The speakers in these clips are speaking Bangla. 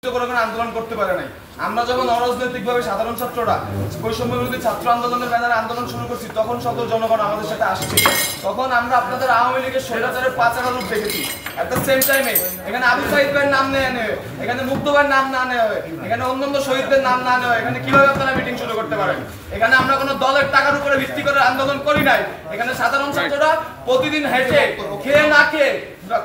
আন্দোলন করতে পারে নাই। আমরা যখন অরাজনৈতিকভাবে সাধারণ ছাত্ররা বৈষম্য বিরোধী ছাত্র আন্দোলনের ব্যানারে আন্দোলন শুরু করছি, তখন সকল জনগণ আমাদের সাথে আসছে। তখন আমরা আপনাদের আওয়ামী লীগের স্বৈরাচারের পাচার রূপ দেখেছি। এট দ্য সেম টাইমে এখানে আবু সাইদ ভাইয়ের নাম নেওয়া নেবে, এখানে মুগ্ধ ভাইয়ের নাম না নেওয়া হবে, এখানে অন্যান্য শহীদদের নাম না নেওয়া, এখানে কিভাবে আপনারা মিটিং শুরু করতে পারেন? এখানে আমরা কোনো দলের টাকার উপরে ভিত্তি করে আন্দোলন করি নাই। এখানে সাধারণ ছাত্ররা প্রতিদিন হেঁটে খেয়ে না খেয়ে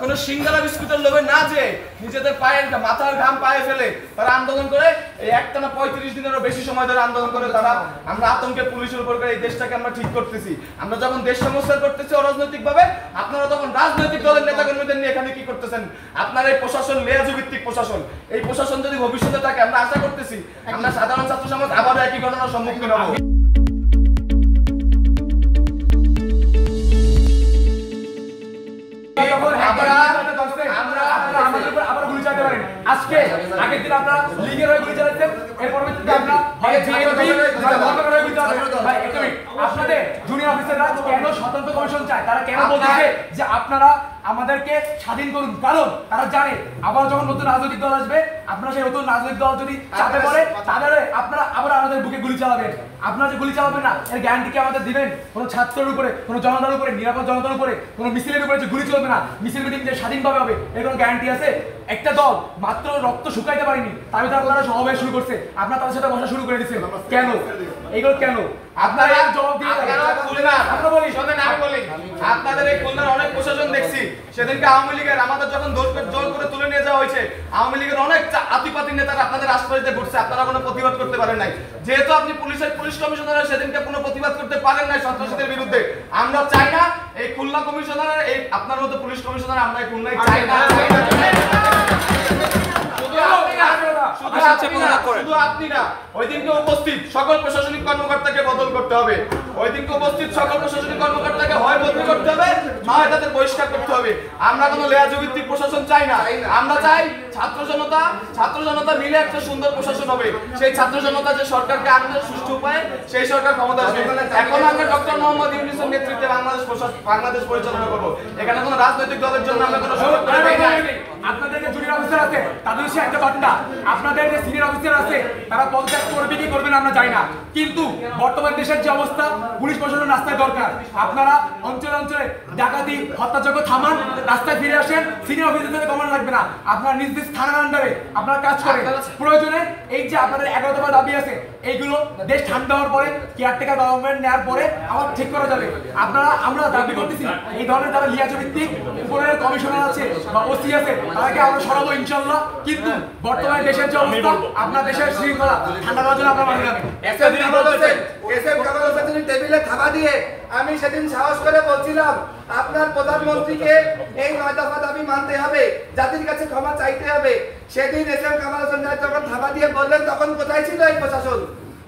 কোনো সিঙ্গারা বিস্কুটের লোভে না যে নিজেদের পায়ের মাথার ঘাম পায়ে ফেলে তারা আন্দোলন করে এই একটানা 35 দিনেরও বেশি সময় ধরে আন্দোলন করে তারা আমরা আতঙ্কে পুলিশের উপর করে এই দেশটাকে আমরা ঠিক করতেছি। আমরা যখন দেশ সংস্কার করতেছি অরাজনৈতিক ভাবে, আপনারা তখন রাজনৈতিক দলের নেতাকর্মীদের নিয়ে এখানে কি করতেছেন? আপনার এই প্রশাসন লেয়াজু ভিত্তিক প্রশাসন, এই প্রশাসন যদি ভবিষ্যতে থাকে আমরা আশা করতেছি আমরা সাধারণ ছাত্র সমাজ আবারও একই ঘটনার সম্মুখীন হব। আজকে আগের দিন আপনারা লীগের হয়ে গুলি চালাচ্ছেন, এর পরবর্তীতে আপনারা আপনাদের জুনিয়র অফিসাররা কেন স্বতন্ত্র কমিশন চায়? তারা কেন বলছে যে আপনারা আমাদেরকে স্বাধীন করুন? কারণ তারা জানে আবার যখন নতুন রাজনৈতিক দল আসবে, আপনারা সেই নতুন রাজনৈতিক দল যদি চাপে পড়ে তাহলে আপনারা আবার আমাদের বুকে গুলি চালাবেন। আপনারা যে গুলি চালাবেন না, এর গ্যারান্টি কি আমাদের দিবেন? কোনো ছাত্রের উপরে, কোনো জনতার উপরে, নিরাপদ জনতার উপরে, কোনো মিছিলের উপরে যে গুলি চলবে না, মিছিল মিটিং যে স্বাধীনভাবে হবে, এর কোনো গ্যারান্টি আছে? একটা দল মাত্র রক্ত শুকাইতে পারেনি, তার ভিতরে আপনারা সমাবেশ শুরু করছে, আপনারা তাদের সাথে বসা শুরু করে দিচ্ছেন কেন? এইগুলো কেন? আপনারা জবাব দিয়ে আপনাদের এই খুলনার অনেক প্রশাসন দেখছি, সেদিনকে আওয়ামী লীগের আমাদের যখন জোর করে তুলে নিয়ে যাওয়া হয়েছে, আওয়ামী লীগের অনেক আতিপাতি নেতারা আপনাদের আশপাশে ঘুরছে, আপনারা কোনো প্রতিবাদ করতে পারেন নাই। যেহেতু আপনি পুলিশ কমিশনারের সেদিনকে কোনো প্রতিবাদ করতে পারেন নাই সন্ত্রাসীদের বিরুদ্ধে, আমরা চাই না এই খুলনা কমিশনারের এই আপনার মতো পুলিশ কমিশনার আমরা খুলনায় চাই না। শুধু আপনি না, ওই দিনকে উপস্থিত সকল প্রশাসনিক কর্মকর্তাকে বদল করতে হবে। ওই দিনকে উপস্থিত সকল প্রশাসনিক কর্মকর্তাকে হয় বদলি করতে হবে, নয় তাদের বহিষ্কার করতে হবে। আমরা কোনো লেয়াজু ভিত্তিক প্রশাসন চাই না। আমরা চাই ছাত্র জনতা মিলে একটা সুন্দর প্রশাসন হবে। সেই ছাত্র জনতা যে সরকারকে আনবে সুষ্ঠু উপায়ে, সেই সরকার ক্ষমতা আসবে। এখন আমরা ডক্টর মোহাম্মদ ইউনূসের নেতৃত্বে বাংলাদেশ পরিচালনা করব। এখানে কোনো রাজনৈতিক দলের জন্য আমরা কোনো সুযোগ দেই না। আপনাদের যে জুনিয়র অফিসার আছে তাদের সে একটা বার্তা, আপনাদের যে সিনিয়র অফিসার আছে তারা পদত্যাগ করবে কি করবে না আমরা জানি না, কিন্তু বর্তমান দেশের যে অবস্থা, পুলিশ প্রশাসন রাস্তায় দরকার। আপনারা অঞ্চলে অঞ্চলে ডাকাতি হত্যাযজ্ঞ থামান, রাস্তায় ফিরে আসেন, সিনিয়র অফিসারদের কমান্ড লাগবে না, আপনারা নিজ নিজ থানার আন্ডারে আপনারা কাজ করেন। প্রয়োজনে এই যে আপনাদের 11 দফা দাবি আছে, এইগুলো দেশ ঠান্ডা হওয়ার পরে, কেয়ারটেকার গভর্নমেন্ট নেওয়ার পরে আবার ঠিক করা যাবে। আমরা দাবি করতেছি এই ধরনের যারা লিয়াজু ভিত্তিক উপরের কমিশনার আছে বা ওসি আছে তাদেরকে আমরা সরাবো ইনশাআল্লাহ। কিন্তু বর্তমানে দেশের যে অবস্থা, আপনার দেশের শৃঙ্খলা ঠান্ডা হওয়ার জন্য আপনারা মানি যাবেন। এসএম কামাল হোসেন টেবিলে থাবা দিয়ে আমি সেদিন সাহস করে বলছিলাম আপনার প্রধানমন্ত্রীকে এই 9 দফা দাবি মানতে হবে, জাতির কাছে ক্ষমা চাইতে হবে। সেদিন এসএম কামাল হোসেন যখন থাবা দিয়ে বললেন তখন কোথায় ছিল এই প্রশাসন?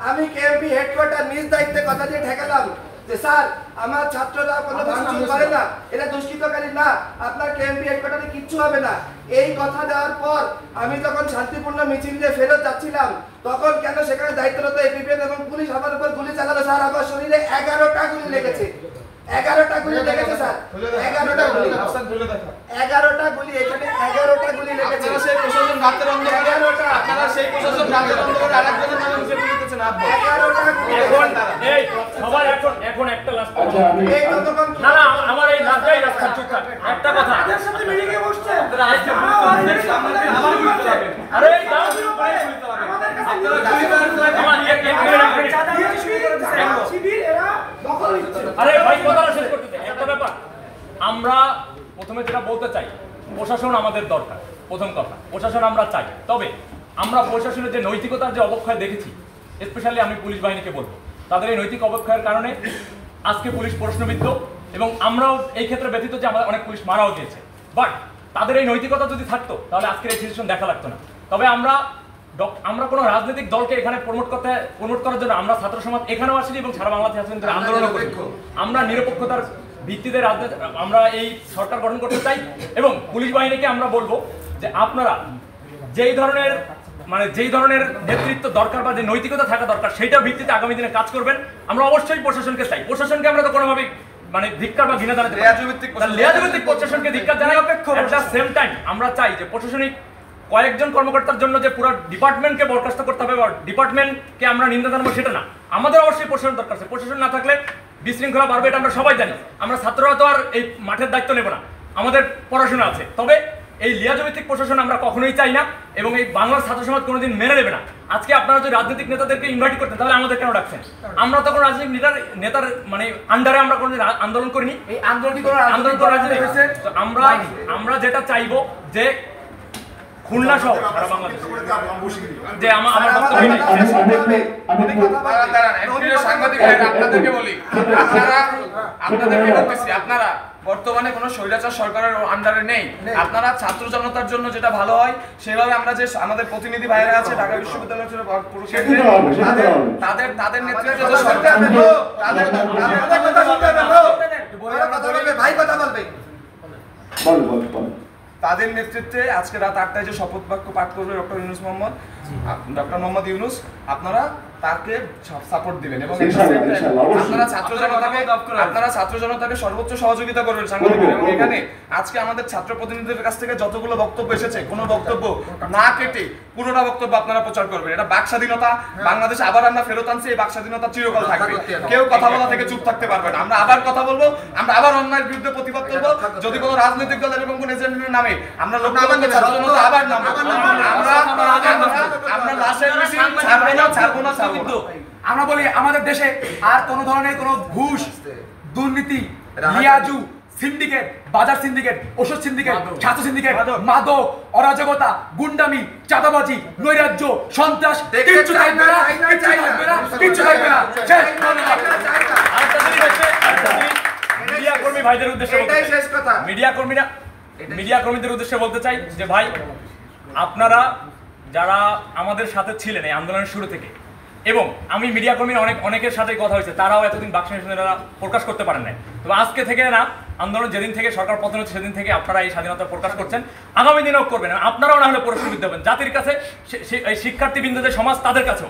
আমি কেএমপি হেডকোয়ার্টার নিজ দায়িত্বে কথা দিয়ে ঠেকালাম যে স্যার আমার ছাত্ররা কোনো কিছু করে না, এটা দুষ্কৃতকারী না, আপনার কেএমপি হেডকোয়ার্টারে কিচ্ছু হবে না। এই কথা দেওয়ার পর আমি যখন শান্তিপূর্ণ মিছিল দিয়ে ফেরত যাচ্ছিলাম, তখন কেন সেখানে দায়িত্বরত এপিপিএন এবং পুলিশ আমার উপর গুলি চালালো? স্যার আমার শরীরে 11টা গুলি লেগেছে, 11টা গুলি লেগেছে স্যার, 11টা গুলি, 11টা গুলি, এখানে 11টা গুলি লেগেছে। সেই প্রশাসন রাতের অন্ধকারে, আপনারা সেই প্রশাসন রাতের অন্ধকারে আরেকজনের নামে মুছে ফেলতেছেন। 11টা গুলি এই সবার এখন একটা লাস্ট না না আমার এই লাস্টটাই রাস্তা চুক্তা একটা কথা তাদের সাথে মিটিং এ বসছে, আপনারা আজকে আমাদের সামনে আমার বুঝতে হবে। আরে দাও আমাদের কাছে আমার এক শিবির এরা দখল নিচ্ছে। আরে ভাই কথাটা শেষ করতে দে। একটা ব্যাপার আমরা প্রথমে যেটা বলতে চাই, প্রশাসন আমাদের দরকার। প্রথম কথা, প্রশাসন আমরা চাই, তবে আমরা প্রশাসনের যে নৈতিকতার যে অবক্ষয় দেখেছি, স্পেশালি আমি পুলিশ বাহিনীকে বলবো, তাদের এই নৈতিক অবক্ষয়ের কারণে আজকে পুলিশ প্রশ্নবিদ্ধ, এবং আমরাও এই ক্ষেত্রে ব্যতীত যে আমাদের অনেক পুলিশ মারাও গিয়েছে। বাট তাদের এই নৈতিকতা যদি থাকতো তাহলে আজকের এই সিচুয়েশন দেখা লাগতো না। তবে আমরা কোনো রাজনৈতিক দলকে এখানে প্রমোট করার জন্য আমরা ছাত্র সমাজ এখানেও আসিনি এবং সারা বাংলাদেশে আসেন আন্দোলনও করি। আমরা নিরপেক্ষতার ভিত্তিতে আমরা এই সরকার গঠন করতে চাই, এবং পুলিশ বাহিনীকে আমরা বলবো যে আপনারা যেই ধরনের নেতৃত্ব দরকার বা যে নৈতিকতা থাকা দরকার সেইটার ভিত্তিতে আগামী দিনে কাজ করবেন। আমরা অবশ্যই প্রশাসনকে চাই, প্রশাসনকে আমরা তো কোনোভাবেই ধিক্কার বা ঘৃণা জানাতে লেয়াজু ভিত্তিক প্রশাসনকে ধিক্কার জানাই। অ্যাট দ্য সেম টাইম আমরা চাই যে প্রশাসনিক কয়েকজন কর্মকর্তার জন্য যে পুরো ডিপার্টমেন্টকে বরখাস্ত করতে হবে বা ডিপার্টমেন্টকে আমরা নিন্দা জানাবো সেটা না। আমাদের অবশ্যই প্রশাসন দরকার আছে, প্রশাসন না থাকলে বিশৃঙ্খলা বাড়বে, এটা আমরা সবাই জানি। আমরা ছাত্ররা তো আর এই মাঠের দায়িত্ব নেব না, আমাদের পড়াশোনা আছে। তবে এই লিয়াজভিত্তিক প্রশাসন আমরা কখনোই চাই না এবং এই বাংলার ছাত্র সমাজ কোনোদিন মেনে নেবে না। আজকে আপনারা যদি রাজনৈতিক নেতাদেরকে ইনভাইট করতেন তাহলে আমাদের কেন ডাকছেন? আমরা তো কোনো রাজনৈতিক নেতার মানে আন্ডারে আমরা কোনো আন্দোলন করিনি। এই আন্দোলন কি কোনো আন্দোলন করা হয়েছে? আমরা যেটা চাইবো যে খুলনা সহ সারা বাংলাদেশে যে আমার বক্তব্য সাংবাদিক আপনাদেরকে বলি, আপনাদেরকে বলতেছি, আপনারা বর্তমানে কোনো স্বৈরাচার সরকারের আন্ডারে নেই। আপনারা ছাত্র জনতার জন্য যেটা ভালো হয় সেভাবে আমরা যে আমাদের প্রতিনিধি ভাইরা আছে ঢাকা বিশ্ববিদ্যালয় ছিল তাদের নেতৃত্বে যে সরকার তাদের নেতৃত্বে আজকে রাত 8টায় যে শপথ বাক্য পাঠ করবে ডক্টর মোহাম্মদ ইউনূস, আপনারা তাকে সাপোর্ট দিবেন এবং আপনারা ছাত্র জনতাকে সর্বোচ্চ সহযোগিতা করবেন সাংবাদিকদের। এবং এখানে আজকে আমাদের ছাত্র প্রতিনিধিদের কাছ থেকে যতগুলো বক্তব্য এসেছে কোনো বক্তব্য না কেটে পুরোটা বক্তব্য আপনারা প্রচার করবেন। এটা বাক স্বাধীনতা, বাংলাদেশে আবার আমরা ফেরত আনছি, এই বাক স্বাধীনতা চিরকাল থাকবে। কেউ কথা বলা থেকে চুপ থাকতে পারবে না। আমরা আবার কথা বলবো, আমরা আবার অন্যায়ের বিরুদ্ধে প্রতিবাদ করবো। যদি কোনো রাজনৈতিক দল এরকম কোন এজেন্ডার নামে আমরা ছাত্র জনতা আবার নামবো। আমরা লাশের মিছিল ছাড়বো না। কিন্তু আমরা বলি আমাদের দেশে আর কোন ধরনের কোন ঘুষ, দুর্নীতি, লিয়াজু, সিন্ডিকেট, বাজার সিন্ডিকেট, ওষুধ সিন্ডিকেট, ছাত্র সিন্ডিকেট, মাদক, অরাজকতা, গুন্ডামি, চাঁদাবাজি, নৈরাজ্য, সন্ত্রাস কিচ্ছু থাকবে না, কিচ্ছু থাকবে না। মিডিয়া কর্মী ভাইদের উদ্দেশ্যে মিডিয়া কর্মীদের উদ্দেশ্যে বলতে চাই যে ভাই, আপনারা যারা আমাদের সাথে ছিলেন এই আন্দোলনের শুরু থেকে, এবং আমি মিডিয়া কর্মীর অনেকের সাথে কথা হয়েছে, তারাও এতদিন বাকস্বাধীনতা প্রকাশ করতে পারেন নাই। তবে আজকে থেকে না, আন্দোলন যেদিন থেকে সরকার পতন হচ্ছে সেদিন থেকে আপনারা এই স্বাধীনতা প্রকাশ করছেন, আগামী দিনেও করবেন। আপনারাও না হলে পরিশ্রমিত হবেন জাতির কাছে, শিক্ষার্থীবৃন্দ যে সমাজ তাদের কাছেও।